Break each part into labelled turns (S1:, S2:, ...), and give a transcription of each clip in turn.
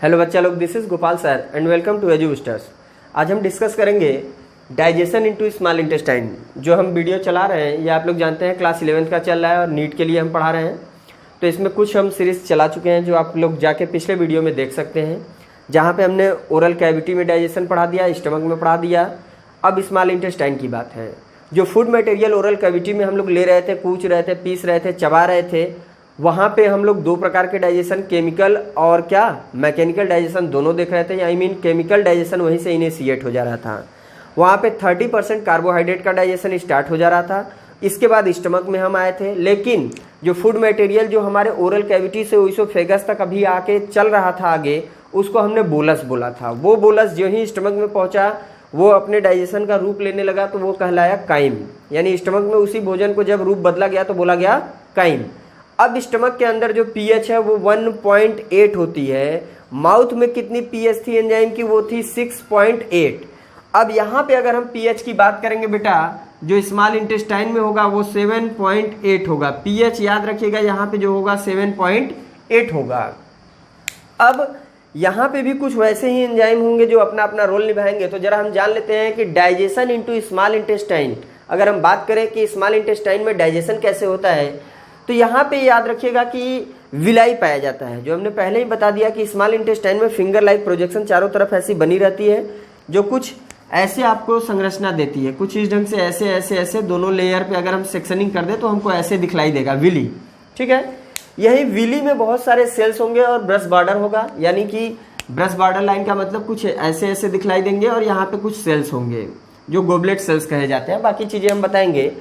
S1: Hello बच्चा लोग, this is Gopal sir and welcome to Edu Boosters. आज हम डिस्कस करेंगे डाइजेशन इनटू स्मॉल इंटेस्टाइन। जो हम वीडियो चला रहे हैं ये आप लोग जानते हैं क्लास 11th का चल रहा है और नीट के लिए हम पढ़ा रहे हैं। तो इसमें कुछ हम सीरीज चला चुके हैं जो आप लोग जाके पिछले वीडियो में देख सकते हैं, जहाँ पे हमने ओरल कैविटी में डाइजेशन पढ़ा दिया, स्टमक में पढ़ा दिया। अब स्मॉल इंटेस्टाइन की बात है। जो फूड मटेरियल ओरल कैविटी में हम लोग ले रहे थे, कूच रहे थे, पीस रहे थे, चबा रहे थे, वहाँ पे हम लोग दो प्रकार के डाइजेशन, केमिकल और क्या मैकेनिकल डाइजेशन दोनों देख रहे थे। आई मीन केमिकल डाइजेशन वहीं से इनिशिएट हो जा रहा था। वहाँ पे 30% कार्बोहाइड्रेट का डाइजेशन स्टार्ट हो जा रहा था। इसके बाद स्टमक में हम आए थे, लेकिन जो फूड मटेरियल जो हमारे ओरल कैविटी से ओइसोफेगस तक अभी आके चल रहा था आगे, उसको हमने बोलस बोला था। वो बोलस जो ही स्टमक में पहुंचा वो अपने डाइजेशन का रूप लेने लगा तो वो कहलाया काइम। यानी स्टमक में उसी भोजन को जब रूप बदला गया तो बोला गया काइम। अब स्टमक के अंदर जो पीएच है वो 1.8 होती है। माउथ में कितनी पीएच थी एंजाइम की? वो थी 6.8। अब यहाँ पे अगर हम पीएच की बात करेंगे बेटा, जो स्मॉल इंटेस्टाइन में होगा वो 7.8 होगा। पीएच याद रखिएगा, यहाँ पे जो होगा 7.8 होगा। अब यहाँ पे भी कुछ वैसे ही एंजाइम होंगे जो अपना अपना रोल निभाएंगे। तो जरा हम जान लेते हैं कि डाइजेशन इनटू स्मॉल इंटेस्टाइन, अगर हम बात करें कि स्मॉल इंटेस्टाइन में डाइजेशन कैसे होता है, तो यहाँ पे याद रखिएगा कि विलाई पाया जाता है। जो हमने पहले ही बता दिया कि स्मॉल इंटेस्टाइन में फिंगर लाइक प्रोजेक्शन चारों तरफ ऐसी बनी रहती है, जो कुछ ऐसे आपको संरचना देती है। कुछ इस ढंग से ऐसे ऐसे ऐसे दोनों लेयर पे अगर हम सेक्शनिंग कर दे तो हमको ऐसे दिखलाई देगा विली। ठीक है, यही विली में बहुत सारे सेल्स होंगे और ब्रश बॉर्डर होगा। यानी कि ब्रश बॉर्डर लाइन का मतलब कुछ ऐसे ऐसे दिखलाई देंगे और यहाँ पे कुछ सेल्स होंगे जो गोबलेट सेल्स कहे जाते हैं। बाकी चीजें हम बताएंगे।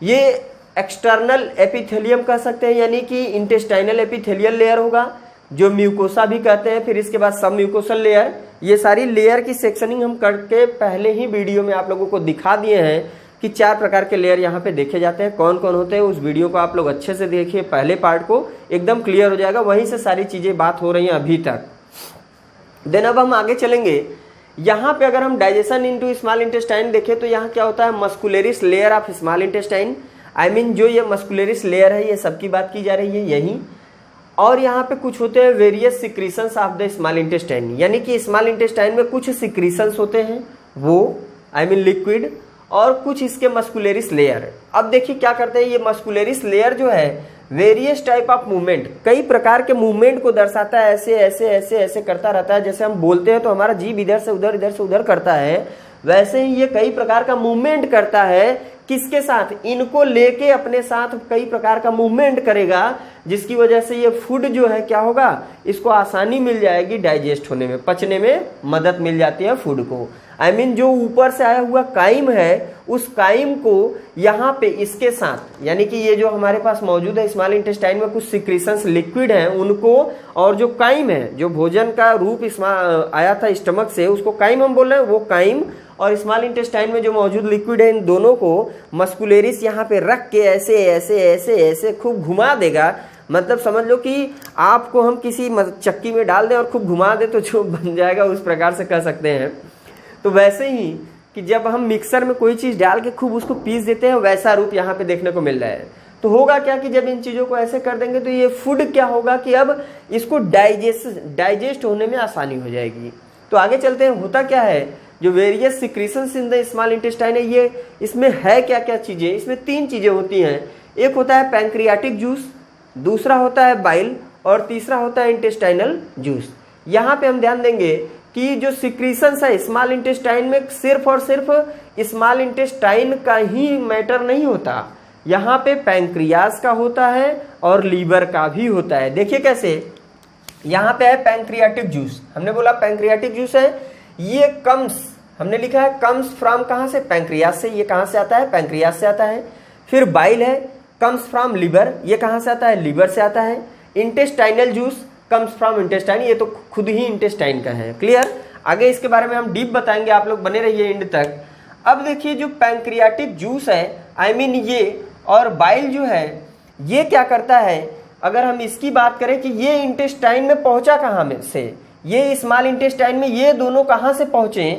S1: ये एक्सटर्नल एपिथेलियम कह सकते हैं, यानी कि इंटेस्टाइनल एपिथेलियल लेयर होगा, जो म्यूकोसा भी कहते हैं। फिर इसके बाद सब म्यूकोसल लेयर। ये सारी लेयर की सेक्शनिंग हम करके पहले ही वीडियो में आप लोगों को दिखा दिए हैं कि 4 प्रकार के लेयर यहाँ पे देखे जाते हैं। कौन कौन होते हैं उस वीडियो को आप लोग अच्छे से देखिए, पहले पार्ट को एकदम क्लियर हो जाएगा। वहीं से सारी चीजें बात हो रही हैं अभी तक। देन अब हम आगे चलेंगे। यहाँ पे अगर हम डाइजेशन इनटू स्मॉल इंटेस्टाइन देखें तो यहाँ क्या होता है, muscularis layer of small intestine. I mean जो ये मस्कुलरिस लेयर है, ये सबकी बात की जा रही है यही। और यहाँ पे कुछ होते हैं various secretions of the small intestine, यानी कि स्मॉल इंटेस्टाइन में कुछ सिक्रीशंस होते हैं वो आई मीन लिक्विड, और कुछ इसके मस्कुलरिस लेयर। अब देखिए क्या करते हैं, ये मस्कुलरिस लेयर जो है वेरियस टाइप ऑफ मूवमेंट, कई प्रकार के मूवमेंट को दर्शाता है। ऐसे ऐसे ऐसे ऐसे करता रहता है। जैसे हम बोलते हैं तो हमारा जीभ इधर से उधर करता है, वैसे ही ये कई प्रकार का मूवमेंट करता है। किसके साथ? इनको लेके अपने साथ कई प्रकार का मूवमेंट करेगा, जिसकी वजह से ये फूड जो है क्या होगा, इसको आसानी मिल जाएगी डाइजेस्ट होने में, पचने में मदद मिल जाती है फूड को। आई मीन जो ऊपर से आया हुआ काइम है, उस काइम को यहाँ पे इसके साथ, यानी कि ये जो हमारे पास मौजूद है स्मॉल इंटेस्टाइन में कुछ सिक्रीशंस लिक्विड हैं उनको, और जो काइम है, जो भोजन का रूप आया था स्टमक से, उसको काइम हम बोल रहे हैं। वो काइम और स्मॉल इंटेस्टाइन में जो मौजूद लिक्विड है, इन दोनों को मस्कुलरिस यहाँ पे रख के ऐसे ऐसे ऐसे ऐसे खूब घुमा देगा। मतलब समझ लो कि आपको हम किसी चक्की में डाल दें और खूब घुमा दें तो जो बन जाएगा, उस प्रकार से कह सकते हैं। तो वैसे ही कि जब हम मिक्सर में कोई चीज़ डाल के खूब उसको पीस देते हैं, वैसा रूप यहाँ पे देखने को मिल रहा है। तो होगा क्या कि जब इन चीज़ों को ऐसे कर देंगे तो ये फूड क्या होगा कि अब इसको डाइजेस्ट होने में आसानी हो जाएगी। तो आगे चलते हैं। होता क्या है, जो various secretions in the small intestine है, ये इसमें है क्या क्या चीज़ें? इसमें 3 चीज़ें होती हैं। एक होता है पैंक्रियाटिक जूस, दूसरा होता है बाइल, और तीसरा होता है इंटेस्टाइनल जूस। यहाँ पे हम ध्यान देंगे कि जो सिक्रीशंस है स्मॉल इंटेस्टाइन में, सिर्फ और सिर्फ स्मॉल इंटेस्टाइन का ही मैटर नहीं होता। यहाँ पे पैंक्रियास का होता है और लीवर का भी होता है। देखिए कैसे, यहाँ पे है पैंक्रियाटिक जूस। हमने बोला पैंक्रियाटिक जूस है, ये कम्स, हमने लिखा है कम्स फ्रॉम कहाँ से? पैंक्रियास से। ये कहाँ से आता है? पैंक्रियास से आता है। फिर बाइल है, कम्स फ्रॉम लिवर। ये कहाँ से आता है? लिवर से आता है। Intestinal juice comes from intestine, ये तो खुद ही इंटेस्टाइन का है। क्लियर? आगे इसके बारे में हम डीप बताएंगे, आप लोग बने रहिए एंड तक। अब देखिए जो पैंक्रियाटिक जूस है, आई मीन ये, और बाइल जो है, ये क्या करता है, अगर हम इसकी बात करें कि ये इंटेस्टाइन में पहुंचा कहाँ में से, ये स्मॉल इंटेस्टाइन में ये दोनों कहाँ से पहुंचे,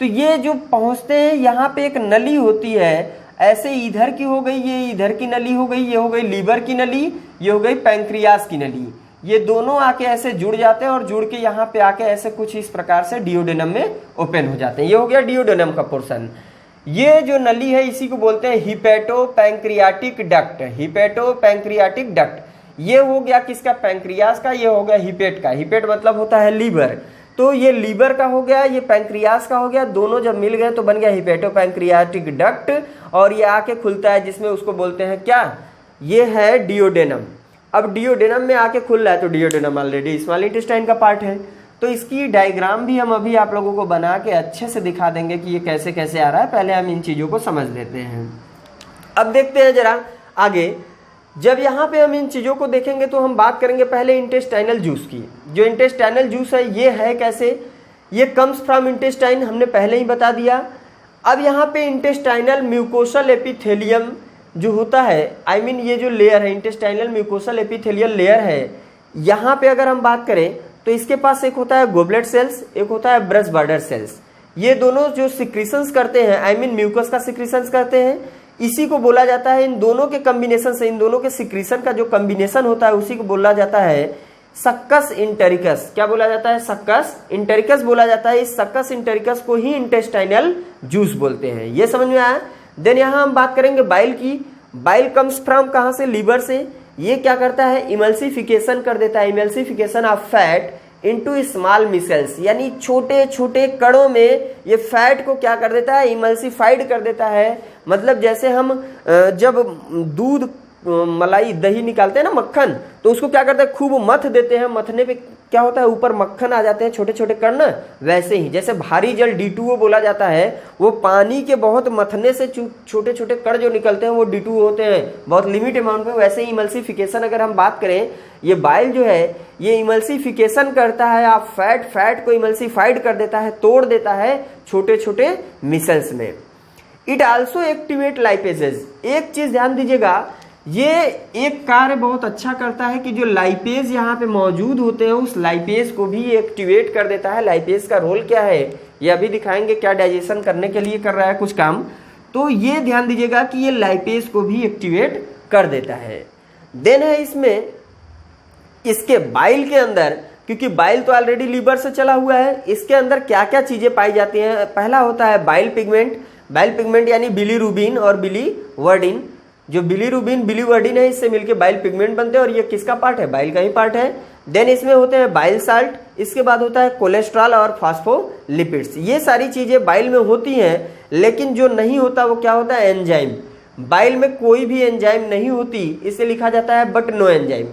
S1: तो ये जो पहुंचते हैं यहाँ पे एक नली होती है, ऐसे इधर की हो गई, ये इधर की नली हो गई, ये हो गई लीवर की नली, ये हो गई पैंक्रियास की नली। ये दोनों आके ऐसे जुड़ जाते हैं और जुड़ के यहाँ पे आके ऐसे कुछ इस प्रकार से डिओडेनम में ओपन हो जाते हैं। ये हो गया डिओडेनम का पोर्शन। ये जो नली है इसी को बोलते हैं hepato pancreatic duct. Hepato pancreatic duct ये हो गया किसका, पैंक्रियास का, ये हो गया हिपेट का। हिपेट मतलब होता है लीवर, तो ये लीवर का हो गया, ये पैंक्रियास का हो गया, दोनों जब मिल गए तो बन गया हिपेटो पैंक्रियाटिक डक्ट। और ये आके खुलता है जिसमें उसको बोलते हैं क्या, ये है डिओडेनम। अब डिओडेनम में आके खुल रहा है तो डिओडेनम ऑलरेडी स्मॉल इंटेस्टाइन का पार्ट है, तो इसकी डायग्राम भी हम अभी आप लोगों को बना के अच्छे से दिखा देंगे कि ये कैसे कैसे आ रहा है। पहले हम इन चीज़ों को समझ लेते हैं। अब देखते हैं जरा आगे। जब यहाँ पे हम इन चीज़ों को देखेंगे तो हम बात करेंगे पहले इंटेस्टाइनल जूस की। जो इंटेस्टाइनल जूस है ये है कैसे, ये कम्स फ्रॉम इंटेस्टाइन, हमने पहले ही बता दिया। अब यहाँ पे इंटेस्टाइनल म्यूकोसल एपिथेलियम जो होता है, I mean ये जो लेयर है इंटेस्टाइनल म्यूकोसल एपिथेलियल लेयर है, यहाँ पे अगर हम बात करें तो इसके पास एक होता है गोबलेट सेल्स, एक होता है ब्रश बॉर्डर सेल्स। ये दोनों जो सिक्रीशंस करते हैं, I mean म्यूकस का सिक्रीशंस करते हैं, इसी को बोला जाता है, इन दोनों के कॉम्बिनेशन से, इन दोनों के सिक्रीशन का जो कॉम्बिनेशन होता है उसी को बोला जाता है सक्कस इंटेरिकस। क्या बोला जाता है, सक्कस इंटेरिकस बोला जाता है। इस सक्कस इंटेरिकस को ही इंटेस्टाइनल जूस बोलते हैं। ये समझ में आया। देन यहाँ हम बात करेंगे बाइल की। बाइल कम्स फ्रॉम कहाँ से, लीवर से। ये क्या करता है, इमल्सिफिकेशन कर देता है, emulsification of fat into small micelles, यानी छोटे छोटे कणों में ये फैट को क्या कर देता है, इमल्सिफाइड कर देता है। मतलब जैसे हम जब दूध मलाई दही निकालते हैं ना, मक्खन, तो उसको क्या करते हैं, खूब मथ देते हैं, मथने पे क्या होता है, ऊपर मक्खन आ जाते हैं छोटे छोटे कण ना। वैसे ही जैसे भारी जल D2O बोला जाता है, वो पानी के बहुत मथने से छोटे छोटे कण जो निकलते हैं वो D2O होते हैं, बहुत लिमिट अमाउंट में। वैसे ही इमल्सिफिकेशन अगर हम बात करें, ये बाइल जो है ये इमल्सिफिकेशन करता है, आप फैट को इमल्सिफाइड कर देता है, तोड़ देता है छोटे छोटे मिसल्स में। It also activate lipases. एक चीज ध्यान दीजिएगा, ये एक कार्य बहुत अच्छा करता है कि जो लाइपेज यहाँ पे मौजूद होते हैं उस लाइपेज को भी एक्टिवेट कर देता है। लाइपेज का रोल क्या है ये अभी दिखाएंगे, क्या डाइजेशन करने के लिए कर रहा है कुछ काम, तो ये ध्यान दीजिएगा कि ये लाइपेज को भी एक्टिवेट कर देता है। देन है इसमें इसके बाइल के अंदर, क्योंकि बाइल तो ऑलरेडी लीवर से चला हुआ है, इसके अंदर क्या क्या चीजें पाई जाती हैं। पहला होता है बाइल पिगमेंट। बाइल पिगमेंट यानी बिलीरुबिन और बिलीवर्डिन। जो बिलीरुबिन बिलीवर्डिन है इससे मिलके बाइल पिगमेंट बनते हैं और ये किसका पार्ट है, बाइल का ही पार्ट है। देन इसमें होते हैं बाइल साल्ट, इसके बाद होता है कोलेस्ट्रॉल और फास्फोलिपिड्स। ये सारी चीजें बाइल में होती हैं, लेकिन जो नहीं होता वो क्या होता है, एंजाइम। बाइल में कोई भी एंजाइम नहीं होती, इसे लिखा जाता है but no enzyme.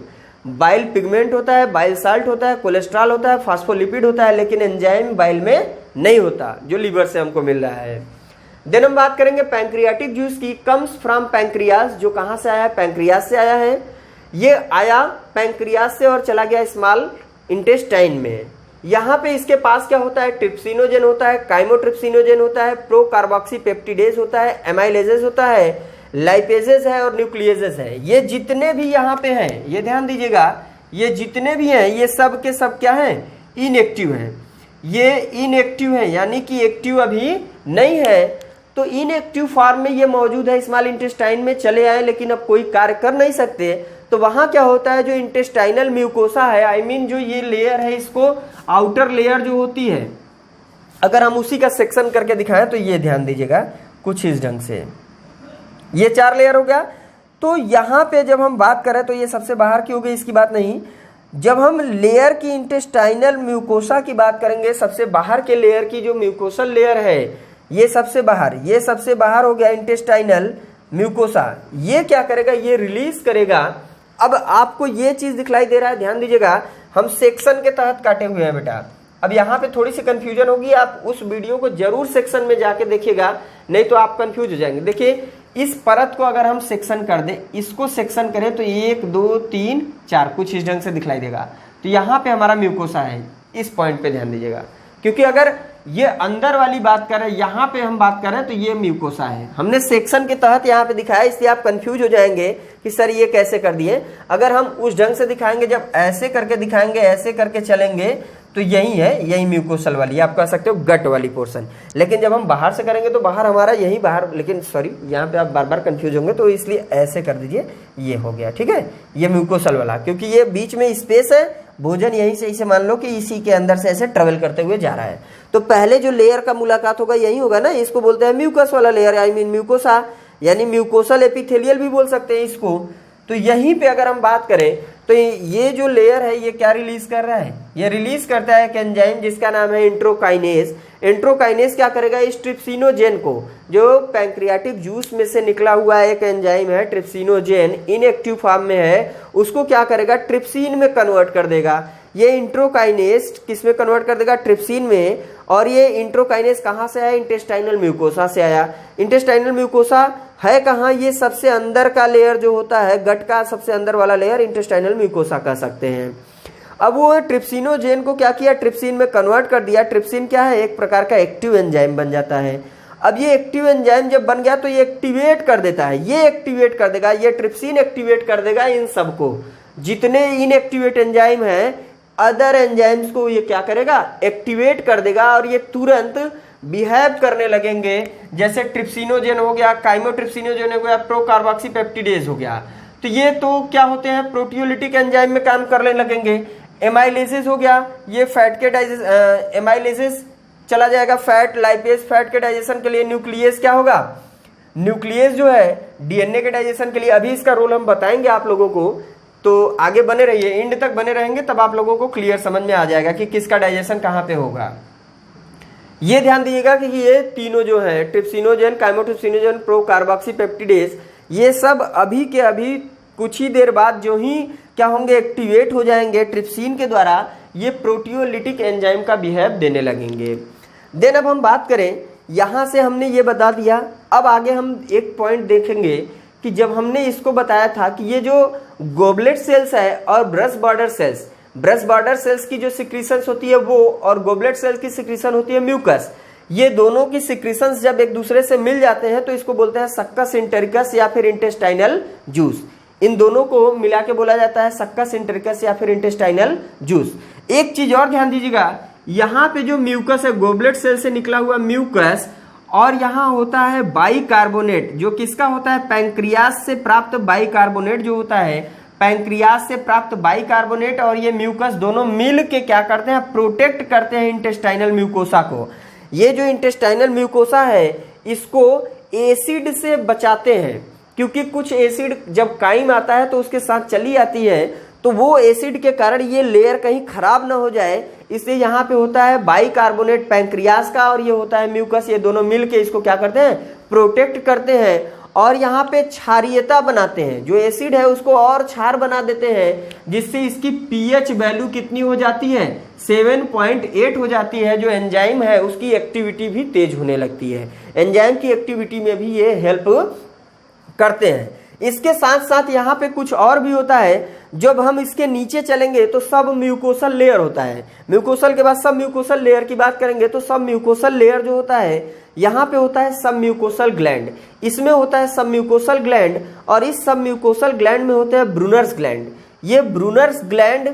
S1: Bile pigment होता है, बाइल साल्ट होता है, कोलेस्ट्रॉल होता है, फास्फोलिपिड होता है, लेकिन एंजाइम बाइल में नहीं होता जो लीवर से हमको मिल रहा है। देन हम बात करेंगे पैंक्रियाटिक जूस की। कम्स फ्रॉम पैंक्रियास, जो कहाँ से आया है, पैंक्रियास से आया है। ये आया पैंक्रियास से और चला गया स्मॉल इंटेस्टाइन में। यहाँ पे इसके पास क्या होता है, ट्रिप्सिनोजेन होता है, काइमोट्रिप्सिनोजेन होता है, प्रोकार्बोक्सीपेप्टिडेज होता है, एमाइलेजेस होता है, लाइपेजेस है और न्यूक्लियेजेस है। ये जितने भी यहाँ पे हैं, ये ध्यान दीजिएगा, ये जितने भी हैं ये सब के सब क्या हैं, इनएक्टिव हैं। ये इनएक्टिव है, यानी कि एक्टिव अभी नहीं है। तो इनएक्टिव फॉर्म में ये मौजूद है, स्मॉल इंटेस्टाइन में चले आए लेकिन अब कोई कार्य कर नहीं सकते। तो वहां क्या होता है, जो इंटेस्टाइनल म्यूकोसा है, I mean जो ये लेयर है, इसको आउटर लेयर जो होती है, अगर हम उसी का सेक्शन करके दिखाएं तो ये ध्यान दीजिएगा कुछ इस ढंग से, ये 4 लेयर हो गया। तो यहाँ पे जब हम बात करें तो ये सबसे बाहर की हो गई, इसकी बात नहीं। जब हम लेयर की इंटेस्टाइनल म्यूकोसा की बात करेंगे, सबसे बाहर के लेयर की जो म्यूकोसल लेयर है, ये सबसे बाहर हो गया इंटेस्टाइनल म्यूकोसा। ये क्या करेगा, ये रिलीज करेगा। अब आपको ये चीज दिखलाई दे रहा है, ध्यान दीजिएगा, हम सेक्शन के तहत काटे हुए हैं बेटा। अब यहाँ पे थोड़ी सी कंफ्यूजन होगी, आप उस वीडियो को जरूर सेक्शन में जाके देखिएगा, नहीं तो आप कंफ्यूज हो जाएंगे। देखिए इस परत को अगर हम सेक्शन कर दें, इसको सेक्शन करें तो 1 2 3 4 कुछ इस ढंग से दिखलाई देगा। तो यहाँ पे हमारा म्यूकोसा है, इस पॉइंट पे ध्यान दीजिएगा, क्योंकि अगर ये अंदर वाली बात करें, यहाँ पे हम बात करें तो ये म्यूकोसा है। हमने सेक्शन के तहत यहाँ पे दिखाया, इसलिए आप कंफ्यूज हो जाएंगे कि सर ये कैसे कर दिए। अगर हम उस ढंग से दिखाएंगे, जब ऐसे करके दिखाएंगे, ऐसे करके चलेंगे, तो यही है, यही म्यूकोसल वाली, आप कह सकते हो गट वाली पोर्शन। लेकिन जब हम बाहर से करेंगे तो बाहर हमारा यही बाहर, लेकिन सॉरी यहाँ पे आप बार बार कंफ्यूज होंगे तो इसलिए ऐसे कर दीजिए, ये हो गया, ठीक है, ये म्यूकोसल वाला, क्योंकि ये बीच में स्पेस है, भोजन यहीं से इसे मान लो कि इसी के अंदर से ऐसे ट्रेवल करते हुए जा रहा है। तो पहले जो लेयर का मुलाकात होगा यही होगा ना, इसको बोलते हैं म्यूकस वाला लेयर, आई मीन म्यूकोसा, यानी म्यूकोसल एपिथेलियल भी बोल सकते हैं इसको। तो यहीं पे अगर हम बात करें तो ये जो लेयर है ये क्या रिलीज कर रहा है, ये रिलीज करता है एक एंजाइम जिसका नाम है इंट्रोकाइनेज। इंट्रोकाइनेज क्या करेगा, इस ट्रिप्सिनोजेन को, जो पैंक्रियाटिक जूस में से निकला हुआ एक एंजाइम है ट्रिप्सिनोजेन, इनएक्टिव फॉर्म में है, उसको क्या करेगा, ट्रिप्सिन में कन्वर्ट कर देगा। ये इंट्रोकाइनेज किस में कन्वर्ट कर देगा, ट्रिप्सिन में। और ये इंट्रोकाइनेज कहाँ से आया, इंटेस्टाइनल म्यूकोसा से आया। इंटेस्टाइनल म्यूकोसा है कहाँ, ये सबसे अंदर का लेयर जो होता है, गट का सबसे अंदर वाला लेयर इंटेस्टाइनल म्यूकोसा कह सकते हैं। अब वो ट्रिप्सिनोजेन को क्या किया, ट्रिप्सिन में कन्वर्ट कर दिया। ट्रिप्सिन क्या है, एक प्रकार का एक्टिव एंजाइम बन जाता है। अब ये एक्टिव एंजाइम जब बन गया तो ये एक्टिवेट कर देता है, ये एक्टिवेट कर देगा, ये ट्रिप्सिन एक्टिवेट कर देगा इन सबको, जितने इनएक्टिवेट एंजाइम हैं अदर एंजाइम्स को ये क्या करेगा, एक्टिवेट कर देगा, और ये तुरंत बिहेव करने लगेंगे। जैसे ट्रिप्सिनोजेन हो गया, काइमोट्रिप्सिनोजेन हो गया, प्रोकार्बोक्सीपेप्टिडेज हो गया, तो ये तो क्या होते हैं, प्रोटियोलिटिक एंजाइम में काम करने लगेंगे। एमाइलेसिस हो गया, ये फैट के डाइजेशन, एमाइलेसिस चला जाएगा फैट, लाइपेज, फैट के डाइजेशन के लिए न्यूक्लियस क्या होगा, न्यूक्लियस जो है डीएनए के डाइजेशन के लिए, अभी इसका रोल हम बताएंगे आप लोगों को, तो आगे बने रहिए, एंड तक बने रहेंगे, तब आप लोगों को क्लियर समझ में आ जाएगा कि किसका डाइजेशन कहाँ पे होगा। ये ध्यान दीजिएगा कि ये तीनों जो है ट्रिप्सिनोजेन, काइमोट्रिप्सिनोजेन, प्रोकार्बोक्सीपेप्टिडेज, ये सब अभी के अभी कुछ ही देर बाद जो ही क्या होंगे, एक्टिवेट हो जाएंगे ट्रिप्सिन के द्वारा, ये प्रोटियोलिटिक एंजाइम का बिहेव देने लगेंगे। देन अब हम बात करें, यहाँ से हमने ये बता दिया, अब आगे हम एक पॉइंट देखेंगे कि जब हमने इसको बताया था कि ये जो गोबलेट सेल्स है और brush border cells, brush border cells की जो सिक्रीशंस होती है वो, और गोबलेट सेल्स की सिक्रीशन होती है म्यूकस, ये दोनों की सिक्रीशंस जब एक दूसरे से मिल जाते हैं तो इसको बोलते हैं सक्कस इंटेरिकस या फिर इंटेस्टाइनल जूस। इन दोनों को मिला के बोला जाता है सक्कस इंटेरिकस या फिर इंटेस्टाइनल जूस। एक चीज और ध्यान दीजिएगा, यहाँ पे जो म्यूकस है, गोबलेट सेल से निकला हुआ म्यूकस, और यहाँ होता है बाइकार्बोनेट, जो किसका होता है, पैंक्रियास से प्राप्त बाइकार्बोनेट जो होता है, पैंक्रियास से प्राप्त बाइकार्बोनेट और ये म्यूकस दोनों मिल के क्या करते हैं, प्रोटेक्ट करते हैं इंटेस्टाइनल म्यूकोसा को। ये जो इंटेस्टाइनल म्यूकोसा है इसको एसिड से बचाते हैं, क्योंकि कुछ एसिड जब काइम आता है तो उसके साथ चली आती है, तो वो एसिड के कारण ये लेयर कहीं खराब ना हो जाए, इसलिए यहाँ पे होता है बाइकार्बोनेट पैंक्रियास का, और ये होता है म्यूकस, ये दोनों मिलके इसको क्या करते हैं, प्रोटेक्ट करते हैं। और यहाँ पे क्षारीयता बनाते हैं, जो एसिड है उसको और क्षार बना देते हैं, जिससे इसकी पीएच वैल्यू कितनी हो जाती है, 7.8 हो जाती है। जो एंजाइम है उसकी एक्टिविटी भी तेज होने लगती है, एंजाइम की एक्टिविटी में भी ये हेल्प करते हैं। इसके साथ साथ यहाँ पे कुछ और भी होता है, जब हम इसके नीचे चलेंगे तो सब म्यूकोसल लेयर होता है, म्यूकोसल के बाद सब म्यूकोसल लेयर की बात करेंगे तो सब म्यूकोसल लेयर जो होता है, यहाँ पे होता है सब म्यूकोसल ग्लैंड, इसमें होता है सब म्यूकोसल ग्लैंड, और इस सब म्यूकोसल ग्लैंड में होते हैं ब्रूनर्स ग्लैंड। ये ब्रूनर्स ग्लैंड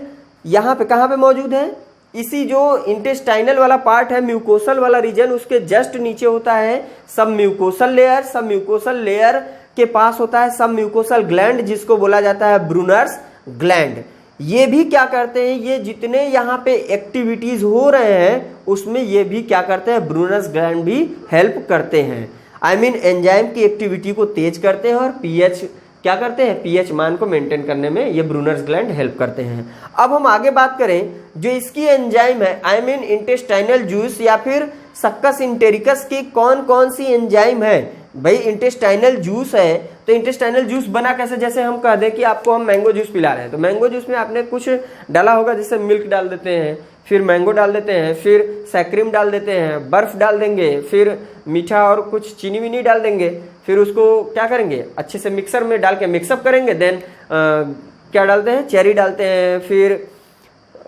S1: यहाँ पे कहाँ पे मौजूद है, इसी जो इंटेस्टाइनल वाला पार्ट है, म्यूकोसल वाला रीजन, उसके जस्ट नीचे होता है सब म्यूकोसल लेयर। सब म्यूकोसल लेयर के पास होता है सब म्यूकोसल ग्लैंड, जिसको बोला जाता है ब्रूनर्स ग्लैंड। ये भी क्या करते हैं, ये जितने यहाँ पे एक्टिविटीज हो रहे हैं उसमें ये भी क्या करते हैं, ब्रूनर्स ग्लैंड भी हेल्प करते हैं, आई मीन एंजाइम की एक्टिविटी को तेज करते हैं, और पीएच क्या करते हैं, पीएच मान को मेंटेन करने में ये ब्रूनर्स ग्लैंड हेल्प करते हैं। अब हम आगे बात करें, जो इसकी एंजाइम है, आई मीन इंटेस्टाइनल जूस या फिर सक्कस इंटेरिकस की कौन कौन सी एंजाइम है। भाई इंटेस्टाइनल जूस है तो इंटेस्टाइनल जूस बना कैसे, जैसे हम कह दें कि आपको हम मैंगो जूस पिला रहे हैं, तो मैंगो जूस में आपने कुछ डाला होगा, जैसे मिल्क डाल देते हैं, फिर मैंगो डाल देते हैं, फिर सैक्रीम डाल देते हैं, बर्फ डाल देंगे, फिर मीठा और कुछ चीनी विनी डाल देंगे, फिर उसको क्या करेंगे, अच्छे से मिक्सर में डाल के मिक्सअप करेंगे। देन क्या डालते हैं, चेरी डालते हैं, फिर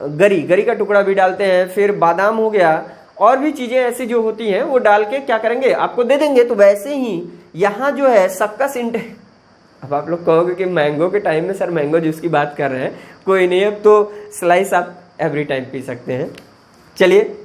S1: गरी का टुकड़ा भी डालते हैं, फिर बादाम हो गया, और भी चीजें ऐसी जो होती हैं वो डाल के क्या करेंगे, आपको दे देंगे। तो वैसे ही यहाँ जो है सक्कस अब आप लोग कहोगे कि मैंगो के टाइम में सर मैंगो जूस की बात कर रहे हैं, कोई नहीं, अब तो स्लाइस आप एवरी टाइम पी सकते हैं, चलिए,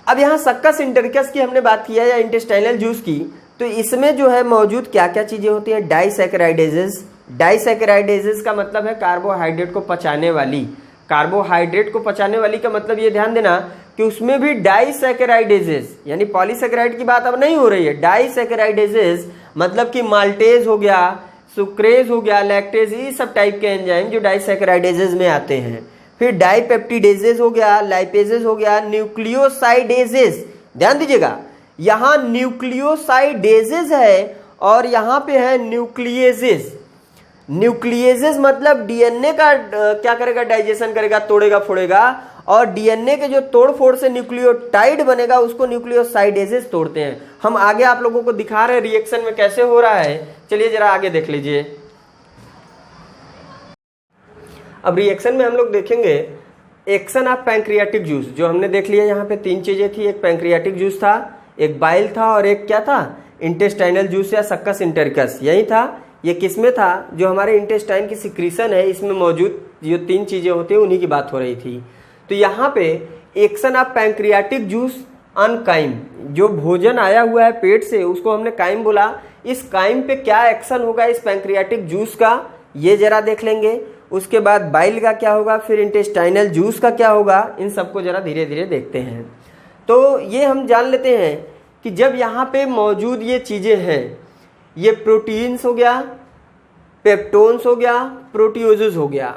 S1: अब यहाँ सक्कस इंटरिकस की हमने बात किया या इंटेस्टाइनल जूस की, तो इसमें जो है मौजूद क्या क्या चीज़ें होती हैं? डाइसैकेराइडेजेस। डाइसैकेराइडेजेस का मतलब है कार्बोहाइड्रेट को पचाने वाली। कार्बोहाइड्रेट को पचाने वाली का मतलब ये ध्यान देना कि उसमें भी डाइसैकेराइडेजेस, यानी पॉलीसैकेराइड की बात अब नहीं हो रही है। डाइसैकेराइडेजेस मतलब कि माल्टेज हो गया, सुक्रेज हो गया, लैक्टेज, ये सब टाइप के एंजाइम जो डाइसैकेराइडेजेस में आते हैं। फिर डाइपेप्टिडेजेस हो गया, लाइपेजेस हो गया, न्यूक्लियोसाइडेजेस। ध्यान दीजिएगा, यहाँ न्यूक्लियोसाइडेजेस है और यहाँ पे है न्यूक्लिएजेस। न्यूक्लिएजेस मतलब डीएनए का क्या करेगा? डाइजेशन करेगा, तोड़ेगा फोड़ेगा, और डीएनए के जो तोड़ फोड़ से न्यूक्लियोटाइड बनेगा उसको न्यूक्लियोसाइडेजेस तोड़ते हैं। हम आगे आप लोगों को दिखा रहे हैं रिएक्शन में कैसे हो रहा है। चलिए जरा आगे देख लीजिए। अब रिएक्शन में हम लोग देखेंगे एक्शन ऑफ पैंक्रियाटिक जूस। जो हमने देख लिया यहाँ पे 3 चीजें थी, एक पैंक्रियाटिक जूस था, एक बाइल था, और एक क्या था? इंटेस्टाइनल जूस या सक्कस इंटरिकस। यही था। ये किसमें था? जो हमारे इंटेस्टाइन की सिक्रीशन है इसमें मौजूद जो 3 चीजें होती हैं उन्हीं की बात हो रही थी। तो यहाँ पे action of pancreatic juice on chyme, जो भोजन आया हुआ है पेट से उसको हमने काइम बोला। इस काइम पे क्या एक्शन होगा इस पैंक्रियाटिक जूस का, ये जरा देख लेंगे। उसके बाद बाइल का क्या होगा, फिर इंटेस्टाइनल जूस का क्या होगा, इन सबको जरा धीरे धीरे देखते हैं। तो ये हम जान लेते हैं कि जब यहाँ पे मौजूद ये चीज़ें हैं, ये प्रोटीन्स हो गया, पेप्टोन्स हो गया, प्रोटियोजेस हो गया।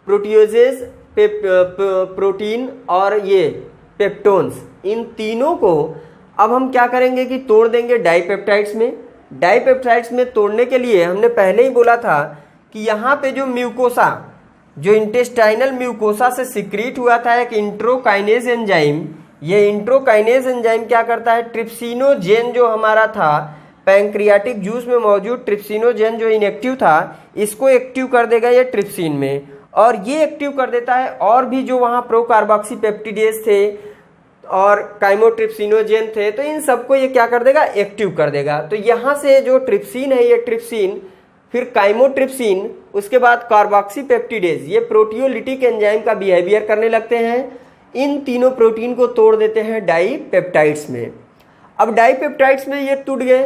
S1: प्रोटियोजेस, प्रोटीन और ये पेप्टोन्स, इन तीनों को अब हम क्या करेंगे कि तोड़ देंगे डाइपेप्टाइड्स में। डाइपेप्टाइड्स में तोड़ने के लिए हमने पहले ही बोला था कि यहाँ पे जो म्यूकोसा, जो इंटेस्टाइनल म्यूकोसा से सिक्रीट हुआ था एक इंट्रोकाइनेज एंजाइम, ये इंट्रोकाइनेज एंजाइम क्या करता है? ट्रिप्सिनोजेन जो हमारा था पैंक्रियाटिक जूस में मौजूद ट्रिप्सिनोजेन जो इनएक्टिव था, इसको एक्टिव कर देगा ये ट्रिप्सिन में, और ये एक्टिव कर देता है और भी जो वहाँ प्रोकार्बोक्सी पेप्टिडेज थे और काइमोट्रिप्सिनोजेन थे, तो इन सबको ये क्या कर देगा? एक्टिव कर देगा। तो यहाँ से जो ट्रिप्सिन है, ये ट्रिप्सिन, फिर काइमोट्रिप्सिन, उसके बाद कार्बोक्सी पेप्टिडेज, ये प्रोटियोलिटिक एंजाइम का बिहेवियर करने लगते हैं। इन तीनों प्रोटीन को तोड़ देते हैं डाइपेप्टाइड्स में। अब डाइपेप्टाइड्स में ये टूट गए,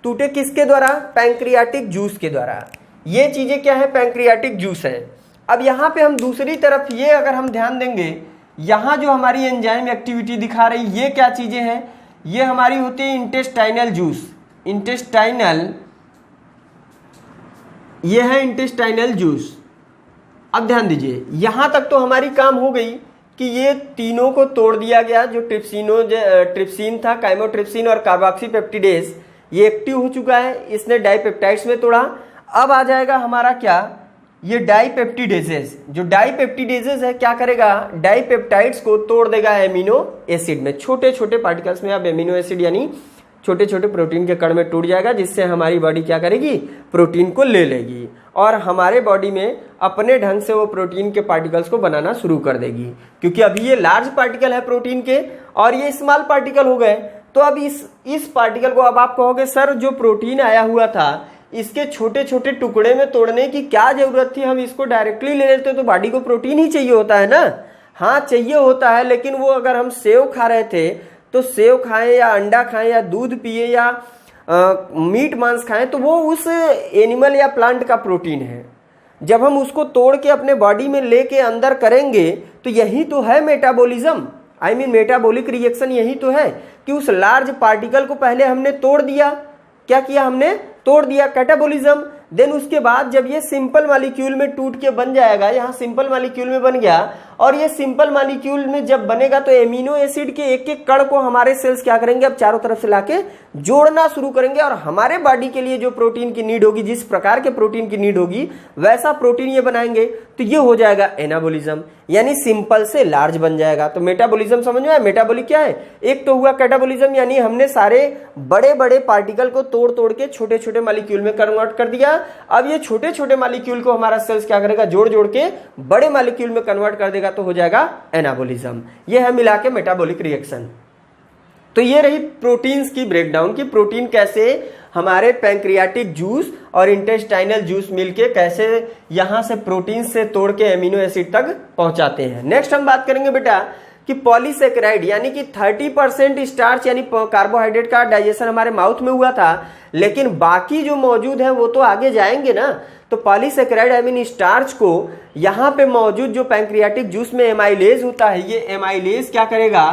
S1: टूटे किसके द्वारा? पैंक्रियाटिक जूस के द्वारा। ये चीजें क्या है? पैंक्रियाटिक जूस है। अब यहाँ पे हम दूसरी तरफ ये अगर हम ध्यान देंगे, यहाँ जो हमारी एंजाइम एक्टिविटी दिखा रही ये क्या चीजें हैं? ये हमारी होती है इंटेस्टाइनल जूस। इंटेस्टाइनल, ये है इंटेस्टाइनल जूस। अब ध्यान दीजिए, यहाँ तक तो हमारी काम हो गई कि ये तीनों को तोड़ दिया गया। जो ट्रिप्सिन था, काइमोट्रिप्सिन और कार्बोक्सी पेप्टिडेज, ये एक्टिव हो चुका है, इसने डाइपेप्टाइड्स में तोड़ा। अब आ जाएगा हमारा क्या? ये डाइपेप्टिडेजेस। जो डाइपेप्टिडेजेस है क्या करेगा? डाइपेप्टाइड्स को तोड़ देगा एमिनो एसिड में, छोटे छोटे पार्टिकल्स में। अब एमिनो एसिड यानी छोटे छोटे प्रोटीन के कण में टूट जाएगा, जिससे हमारी बॉडी क्या करेगी? प्रोटीन को ले लेगी और हमारे बॉडी में अपने ढंग से वो प्रोटीन के पार्टिकल्स को बनाना शुरू कर देगी। क्योंकि अभी ये लार्ज पार्टिकल है प्रोटीन के और ये स्मॉल पार्टिकल हो गए। तो अब इस पार्टिकल को अब आप कहोगे सर जो प्रोटीन आया हुआ था इसके छोटे छोटे टुकड़े में तोड़ने की क्या जरूरत थी, हम इसको डायरेक्टली ले लेते तो बॉडी को प्रोटीन ही चाहिए होता है ना। हाँ चाहिए होता है, लेकिन वो अगर हम सेव खा रहे थे तो सेव खाएं या अंडा खाएं या दूध पिए या मीट मांस खाएं तो वो उस एनिमल या प्लांट का प्रोटीन है। जब हम उसको तोड़ के अपने बॉडी में लेके अंदर करेंगे तो यही तो है मेटाबॉलिज्म, मेटाबॉलिक रिएक्शन। यही तो है कि उस लार्ज पार्टिकल को पहले हमने तोड़ दिया। क्या किया हमने? तोड़ दिया, कैटाबॉलिज्म। देन उसके बाद जब ये सिंपल मॉलिक्यूल में टूट के बन जाएगा, यहाँ सिंपल मॉलिक्यूल में बन गया, और ये सिंपल मॉलिक्यूल में जब बनेगा तो एमिनो एसिड के एक एक कण को हमारे सेल्स क्या करेंगे? अब चारों तरफ से लाके जोड़ना शुरू करेंगे और हमारे बॉडी के लिए जो प्रोटीन की नीड होगी, जिस प्रकार के प्रोटीन की नीड होगी वैसा प्रोटीन ये बनाएंगे। तो ये हो जाएगा एनाबॉलिज्म, यानी सिंपल से लार्ज बन जाएगा। तो मेटाबॉलिज्म समझ में आया? मेटाबॉलिक क्या है? एक तो हुआ कैटाबॉलिज्म, यानी हमने सारे बड़े बड़े पार्टिकल को तोड़ तोड़ के छोटे छोटे मॉलिक्यूल में कन्वर्ट कर दिया। अब ये छोटे छोटे मॉलिक्यूल को हमारा सेल्स क्या करेगा? जोड़ जोड़ के बड़े मॉलिक्यूल में कन्वर्ट कर देगा, तो हो जाएगा एनाबॉलिज्म। ये है मिला के मेटाबॉलिक रिएक्शन। तो ये रही प्रोटीन्स की ब्रेकडाउन की प्रोटीन कैसे हमारे पैंक्रियाटिक जूस और इंटेस्टाइनल जूस मिलके कैसे यहां से प्रोटीन से तोड़ के एमिनो एसिड तक पहुंचाते हैं। नेक्स्ट हम बात करेंगे बेटा कि पॉलीसेकेराइड यानी कि 30% स्टार्च यानी कार्बोहाइड्रेट का डाइजेशन हमारे माउथ में हुआ था, लेकिन बाकी जो मौजूद है वो तो आगे जाएंगे ना। तो पॉलीसेकेराइड आई मीन स्टार्च को यहाँ पे मौजूद जो पैंक्रियाटिक जूस में एमाइलेज होता है, ये एमाइलेज क्या करेगा,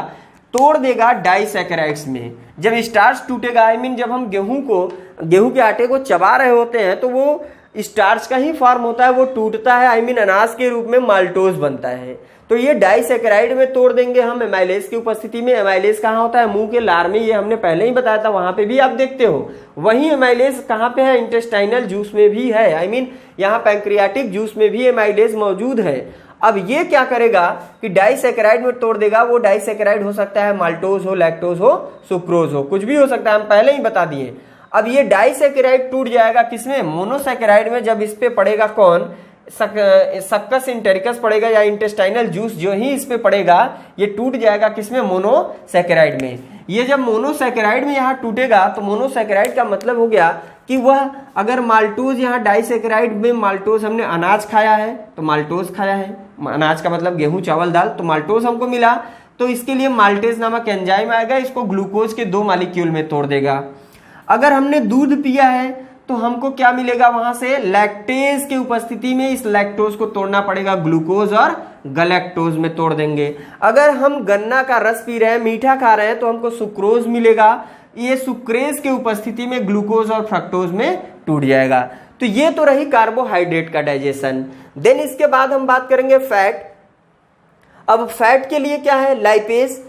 S1: तोड़ देगा डाइसेकेराइड्स में। जब स्टार्च टूटेगा आई मीन जब हम गेहूं के आटे को चबा रहे होते हैं तो वो स्टार्च का ही फॉर्म होता है, वो टूटता है आई मीन अनाज के रूप में माल्टोज बनता है। तो ये डाइसेकेराइड में तोड़ देंगे हम एमाइलेज की उपस्थिति में। एमाइलेज कहाँ होता है, मुंह के लार में, ये हमने पहले ही बताया था, वहां पे भी आप देखते हो। वही एमाइलेज कहाँ पे है, इंटेस्टाइनल जूस में भी है, आई मीन यहाँ पैंक्रियाटिक जूस में भी एमाइलेज मौजूद है। अब ये क्या करेगा कि डाइसेकेराइड में तोड़ देगा। वो डाइसेकेराइड हो सकता है माल्टोज हो, लैक्टोज हो, सुक्रोज हो, कुछ भी हो सकता है, हम पहले ही बता दिए। अब ये डाइसेकेराइड टूट जाएगा किसमें, मोनोसेकेराइड में। जब इस पे पड़ेगा कौन, सक्कस इंटेरिकस पड़ेगा या इंटेस्टाइनल जूस जो ही इस पे पड़ेगा ये टूट जाएगा किसमें, मोनोसेकेराइड में। ये जब मोनोसेकेराइड में यहाँ टूटेगा तो मोनोसेकेराइड का मतलब हो गया कि वह अगर माल्टोज यहाँ डाइसेकेराइड में, माल्टोज हमने अनाज खाया है तो माल्टोज खाया है, अनाज का मतलब गेहूं चावल दाल, तो माल्टोज हमको मिला, तो इसके लिए माल्टेज नामक एंजाइम आएगा, इसको ग्लूकोज के 2 मॉलिक्यूल में तोड़ देगा। अगर हमने दूध पिया है तो हमको क्या मिलेगा वहां से, लैक्टेज की उपस्थिति में इस लैक्टोज को तोड़ना पड़ेगा, ग्लूकोज और गलैक्टोज में तोड़ देंगे। अगर हम गन्ना का रस पी रहे हैं, मीठा खा रहे हैं, तो हमको सुक्रोज मिलेगा, ये सुक्रेज की उपस्थिति में ग्लूकोज और फ्रक्टोज में टूट जाएगा। तो ये तो रही कार्बोहाइड्रेट का डाइजेशन। देन इसके बाद हम बात करेंगे फैट। अब फैट के लिए क्या है, लाइपेज।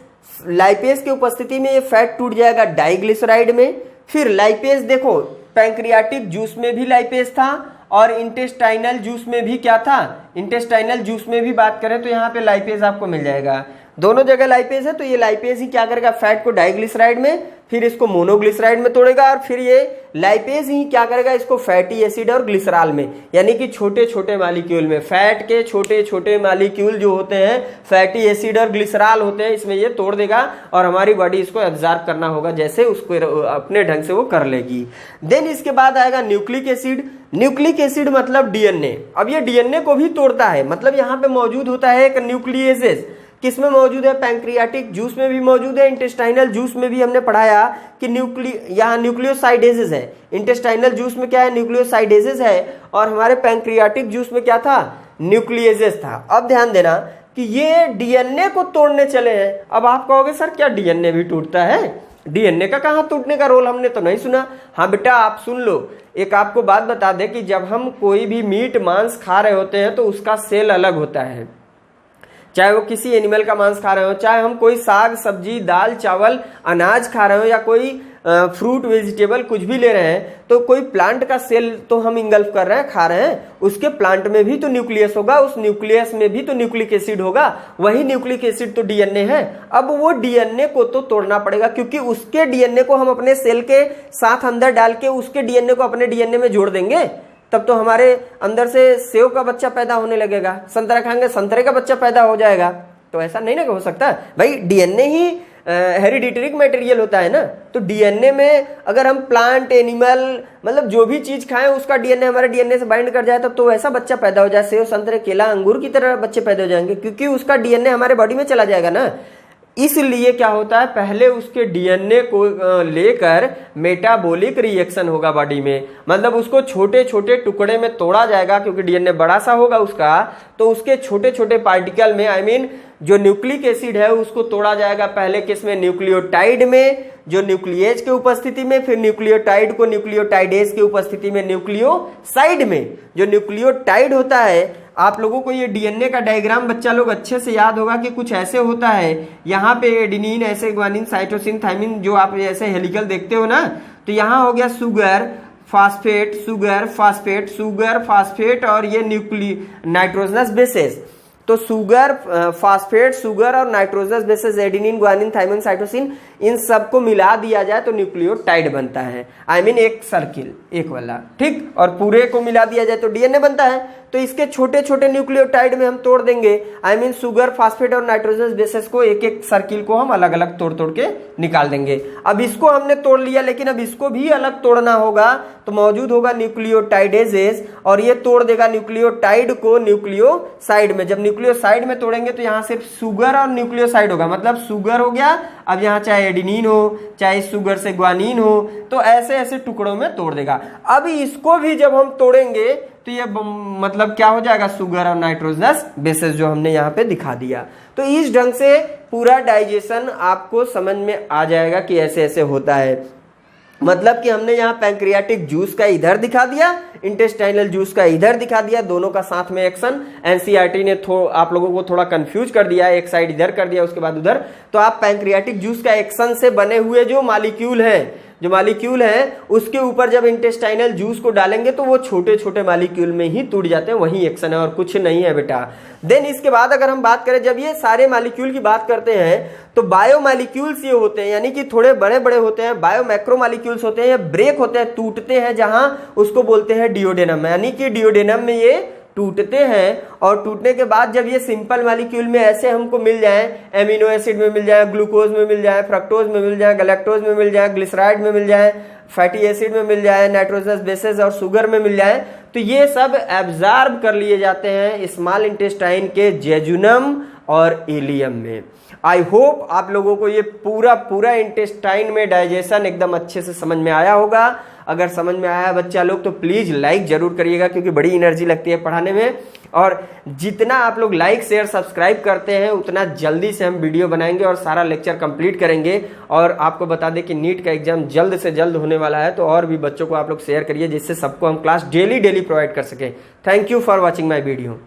S1: लाइपेज की उपस्थिति में ये फैट टूट जाएगा डाइग्लिसराइड में। फिर लाइपेज देखो, पैंक्रियाटिक जूस में भी लाइपेज था और इंटेस्टाइनल जूस में भी क्या था, इंटेस्टाइनल जूस में भी बात करें तो यहाँ पे लाइपेज आपको मिल जाएगा। दोनों जगह लाइपेज है, तो ये लाइपेज ही क्या करेगा, फैट को डाइग्लिसराइड में, फिर इसको मोनोग्लिसराइड में तोड़ेगा, और फिर ये लाइपेज ही क्या करेगा, इसको फैटी एसिड और ग्लिसरॉल में, यानी कि छोटे छोटे मॉलिक्यूल में, फैट के छोटे छोटे मॉलिक्यूल जो होते हैं फैटी एसिड और ग्लिसरॉल होते हैं, इसमें ये तोड़ देगा और हमारी बॉडी इसको एब्जॉर्ब करना होगा, जैसे उसको अपने ढंग से वो कर लेगी। देन इसके बाद आएगा न्यूक्लिक एसिड। न्यूक्लिक एसिड मतलब डीएनए। अब ये डीएनए को भी तोड़ता है, मतलब यहाँ पे मौजूद होता है एक न्यूक्लियेसेस। किसमें मौजूद है, पैंक्रियाटिक जूस में भी मौजूद है, इंटेस्टाइनल जूस में भी हमने पढ़ाया कि यहाँ न्यूक्लियोसाइडेजेस है। इंटेस्टाइनल जूस में क्या है, न्यूक्लियोसाइडेजेस है, और हमारे पैंक्रियाटिक जूस में क्या था, न्यूक्लियेजेस था। अब ध्यान देना कि ये डीएनए को तोड़ने चले हैं। अब आप कहोगे सर क्या डीएनए भी टूटता है, डीएनए का कहाँ टूटने का रोल हमने तो नहीं सुना। हाँ बेटा आप सुन लो, एक आपको बात बता दें कि जब हम कोई भी मीट मांस खा रहे होते हैं तो उसका सेल अलग होता है, चाहे वो किसी एनिमल का मांस खा रहे हो, चाहे हम कोई साग सब्जी दाल चावल अनाज खा रहे हो, या कोई फ्रूट वेजिटेबल कुछ भी ले रहे हैं, तो कोई प्लांट का सेल तो हम इंगल्फ कर रहे हैं, खा रहे हैं, उसके प्लांट में भी तो न्यूक्लियस होगा, उस न्यूक्लियस में भी तो न्यूक्लिक एसिड होगा, वही न्यूक्लिक एसिड तो डीएनए है। अब वो डीएनए को तो तोड़ना पड़ेगा, क्योंकि उसके डीएनए को हम अपने सेल के साथ अंदर डाल के उसके डीएनए को अपने डीएनए में जोड़ देंगे, तब तो हमारे अंदर से सेव का बच्चा पैदा होने लगेगा, संतरा खाएंगे संतरे का बच्चा पैदा हो जाएगा। तो ऐसा नहीं ना हो सकता भाई, डीएनए ही हेरिडिटरी मटेरियल होता है ना। तो डीएनए में अगर हम प्लांट एनिमल मतलब जो भी चीज खाएं उसका डीएनए हमारे डीएनए से बाइंड कर जाए तब तो ऐसा बच्चा पैदा हो जाए, सेव संतरे केला अंगूर की तरह बच्चे पैदा हो जाएंगे, क्योंकि उसका डीएनए हमारे बॉडी में चला जाएगा ना। इसलिए क्या होता है, पहले उसके डीएनए को लेकर मेटाबॉलिक रिएक्शन होगा बॉडी में, मतलब उसको छोटे छोटे टुकड़े में तोड़ा जाएगा, क्योंकि डीएनए बड़ा सा होगा उसका, तो उसके छोटे छोटे पार्टिकल में आई मीन जो न्यूक्लिक एसिड है उसको तोड़ा जाएगा पहले किसमें, न्यूक्लियोटाइड में, जो न्यूक्लियेज की उपस्थिति में, फिर न्यूक्लियोटाइड को न्यूक्लियोटाइडेज की उपस्थिति में न्यूक्लियोसाइड में। जो न्यूक्लियोटाइड होता है, आप लोगों को ये डीएनए का डायग्राम बच्चा लोग अच्छे से याद होगा कि कुछ ऐसे होता है, यहाँ पे एडेनिन ऐसे ग्वानिन साइटोसिन थाइमिन जो आप ऐसे हेलिकल देखते हो ना, तो यहाँ हो गया sugar phosphate sugar phosphate sugar phosphate और ये नाइट्रोजनस बेसेस। तो सुगर फास्फेट सुगर और nitrogenous bases adenine guanine thymine cytosine इन सबको मिला दिया जाए तो न्यूक्लियोटाइड बनता है, आई मीन एक सर्किल एक वाला, ठीक, और पूरे को मिला दिया जाए तो डीएनए बनता है। तो इसके छोटे छोटे न्यूक्लियोटाइड में हम तोड़ देंगे। आई मीन शुगर, फास्फेट और नाइट्रोजनस बेसेस को एक एक सर्किल को हम अलग अलग तोड़ तोड़ के निकाल देंगे। अब इसको हमने तोड़ लिया, लेकिन अब इसको भी अलग तोड़ना होगा, तो मौजूद होगा न्यूक्लियोटाइडेजेस और ये तोड़ देगा न्यूक्लियोटाइड को न्यूक्लियोसाइड में। जब न्यूक्लियोसाइड में तोड़ेंगे तो यहाँ सिर्फ शुगर और न्यूक्लियोसाइड होगा, मतलब शुगर हो गया, अब यहाँ चाहे एडिनिन हो चाहे शुगर से ग्वानिन हो, तो ऐसे ऐसे टुकड़ों में तोड़ देगा। अब इसको भी जब हम तोड़ेंगे तो ये मतलब क्या हो जाएगा, शुगर और नाइट्रोजनस बेसेस जो हमने यहाँ पे दिखा दिया। तो इस ढंग से पूरा डाइजेशन आपको समझ में आ जाएगा कि ऐसे ऐसे होता है। मतलब कि हमने यहाँ पैंक्रियाटिक जूस का इधर दिखा दिया, इंटेस्टाइनल जूस का इधर दिखा दिया, दोनों का साथ में एक्शन। एनसीईआरटी ने आप लोगों को थोड़ा कंफ्यूज कर दिया, एक साइड इधर कर दिया उसके बाद उधर। तो आप पैंक्रियाटिक जूस का एक्शन से बने हुए जो मॉलिक्यूल है उसके ऊपर जब इंटेस्टाइनल जूस को डालेंगे तो वो छोटे छोटे मॉलिक्यूल में ही टूट जाते हैं, वही एक्शन है और कुछ नहीं है बेटा। देन इसके बाद अगर हम बात करें, जब ये सारे मॉलिक्यूल की बात करते हैं तो बायोमॉलिक्यूल्स ये होते हैं, यानी कि थोड़े बड़े बड़े होते हैं। बायोमैक्रोमॉलिक्यूल्स होते हैं, ये ब्रेक होते हैं, टूटते हैं, जहां उसको बोलते हैं डिओडेनम, यानी कि डिओडेनम में ये टूटते हैं। और टूटने के बाद जब ये सिंपल मॉलिक्यूल में ऐसे हमको मिल जाए, एमिनो एसिड में मिल जाए, ग्लूकोज में मिल जाए, फ्रक्टोज में मिल जाए, गैलेक्टोज में मिल जाए, ग्लिसराइड में मिल जाए, फैटी एसिड में मिल जाए, नाइट्रोजनस बेसेस और शुगर में मिल जाए, तो ये सब एब्जॉर्ब कर लिए जाते हैं स्मॉल इंटेस्टाइन के जेजुनम और इलियम में। आई होप आप लोगों को ये पूरा इंटेस्टाइन में डाइजेशन एकदम अच्छे से समझ में आया होगा। अगर समझ में आया बच्चा लोग तो प्लीज लाइक जरूर करिएगा, क्योंकि बड़ी एनर्जी लगती है पढ़ाने में। और जितना आप लोग लाइक शेयर सब्सक्राइब करते हैं उतना जल्दी से हम वीडियो बनाएंगे और सारा लेक्चर कंप्लीट करेंगे। और आपको बता दें कि नीट का एग्जाम जल्द से जल्द होने वाला है, तो और भी बच्चों को आप लोग शेयर करिए जिससे सबको हम क्लास डेली प्रोवाइड कर सकें। Thank you for watching my video.